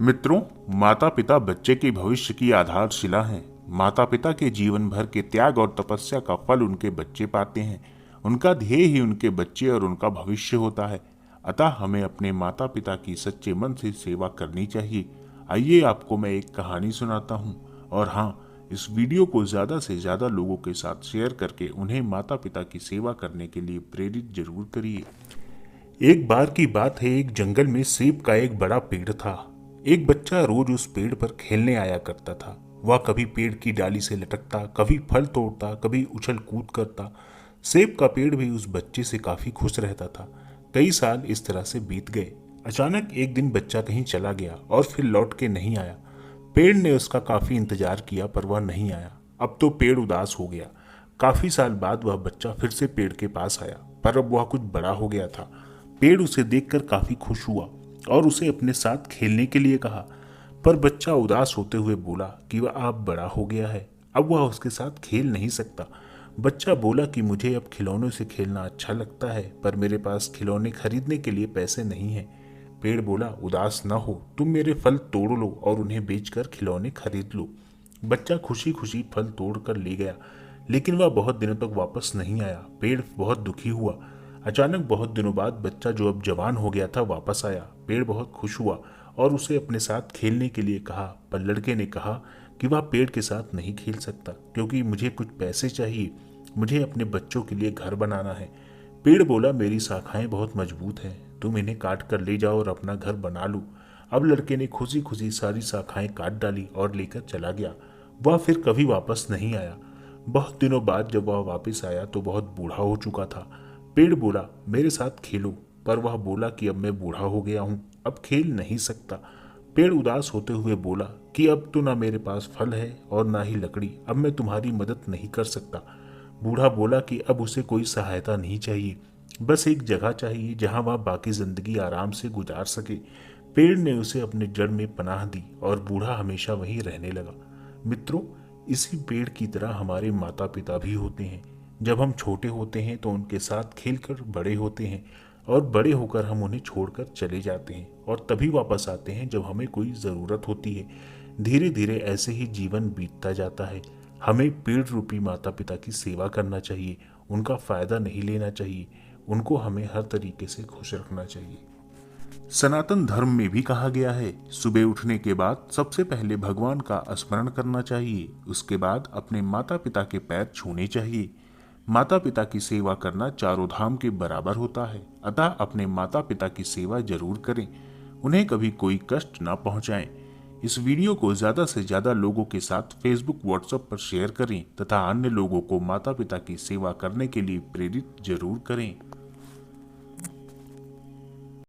मित्रों, माता पिता बच्चे के भविष्य की आधारशिला हैं। माता पिता के जीवन भर के त्याग और तपस्या का फल उनके बच्चे पाते हैं। उनका ध्येय ही उनके बच्चे और उनका भविष्य होता है। अतः हमें अपने माता पिता की सच्चे मन से सेवा करनी चाहिए। आइए आपको मैं एक कहानी सुनाता हूँ। और हाँ, इस वीडियो को ज़्यादा से ज़्यादा लोगों के साथ शेयर करके उन्हें माता पिता की सेवा करने के लिए प्रेरित जरूर करिए। एक बार की बात है, एक जंगल में सेब का एक बड़ा पेड़ था। एक बच्चा रोज उस पेड़ पर खेलने आया करता था। वह कभी पेड़ की डाली से लटकता, कभी फल तोड़ता, कभी उछल कूद करता। सेब का पेड़ भी उस बच्चे से काफी खुश रहता था। कई साल इस तरह से बीत गए। अचानक एक दिन बच्चा कहीं चला गया और फिर लौट के नहीं आया। पेड़ ने उसका काफी इंतजार किया पर वह नहीं आया। अब तो पेड़ उदास हो गया। काफी साल बाद वह बच्चा फिर से पेड़ के पास आया, पर अब वह कुछ बड़ा हो गया था। पेड़ उसे देखकर काफी खुश हुआ और उसे अपने साथ खेलने के लिए कहा। पर बच्चा उदास होते हुए बोला कि वह अब बड़ा हो गया है, अब वह उसके साथ खेल नहीं सकता। बच्चा बोला कि मुझे अब खिलौनों से खेलना अच्छा लगता है, पर मेरे पास खिलौने खरीदने के लिए पैसे नहीं हैं। पेड़ बोला, उदास न हो, तुम मेरे फल तोड़ लो और उन्हें बेचकर खिलौने खरीद लो। बच्चा खुशी खुशी फल तोड़ कर ले गया, लेकिन वह बहुत दिनों तक वापस नहीं आया। पेड़ बहुत दुखी हुआ। अचानक बहुत दिनों बाद बच्चा, जो अब जवान हो गया था, वापस आया। पेड़ बहुत खुश हुआ और उसे अपने साथ खेलने के लिए कहा, पर लड़के ने कहा कि वह पेड़ के साथ नहीं खेल सकता क्योंकि मुझे कुछ पैसे चाहिए, मुझे अपने बच्चों के लिए घर बनाना है। पेड़ बोला, मेरी शाखाएं बहुत मजबूत हैं, तुम इन्हें काट कर ले जाओ और अपना घर बना लो। अब लड़के ने खुशी खुशी सारी शाखाएं काट डाली और लेकर चला गया। वह फिर कभी वापस नहीं आया। बहुत दिनों बाद जब वह वापस आया तो बहुत बूढ़ा हो चुका था। पेड़ बोला, मेरे साथ खेलो, पर वह बोला कि अब मैं बूढ़ा हो गया हूँ, अब खेल नहीं सकता। पेड़ उदास होते हुए बोला कि अब तो ना मेरे पास फल है और ना ही लकड़ी, अब मैं तुम्हारी मदद नहीं कर सकता। बूढ़ा बोला कि अब उसे कोई सहायता नहीं चाहिए, बस एक जगह चाहिए जहां वह बाकी जिंदगी आराम से गुजार सके। पेड़ ने उसे अपने जड़ में पनाह दी और बूढ़ा हमेशा वहीं रहने लगा। मित्रों, इसी पेड़ की तरह हमारे माता पिता भी होते हैं। जब हम छोटे होते हैं तो उनके साथ खेलकर बड़े होते हैं और बड़े होकर हम उन्हें छोड़कर चले जाते हैं और तभी वापस आते हैं जब हमें कोई ज़रूरत होती है। धीरे धीरे ऐसे ही जीवन बीतता जाता है। हमें पेड़ रूपी माता पिता की सेवा करना चाहिए, उनका फ़ायदा नहीं लेना चाहिए, उनको हमें हर तरीके से खुश रखना चाहिए। सनातन धर्म में भी कहा गया है, सुबह उठने के बाद सबसे पहले भगवान का स्मरण करना चाहिए, उसके बाद अपने माता पिता के पैर छूने चाहिए। माता पिता की सेवा करना चारों धाम के बराबर होता है। अतः अपने माता पिता की सेवा जरूर करें, उन्हें कभी कोई कष्ट ना पहुंचाएं। इस वीडियो को ज्यादा से ज्यादा लोगों के साथ फेसबुक, व्हाट्सएप पर शेयर करें तथा अन्य लोगों को माता पिता की सेवा करने के लिए प्रेरित जरूर करें।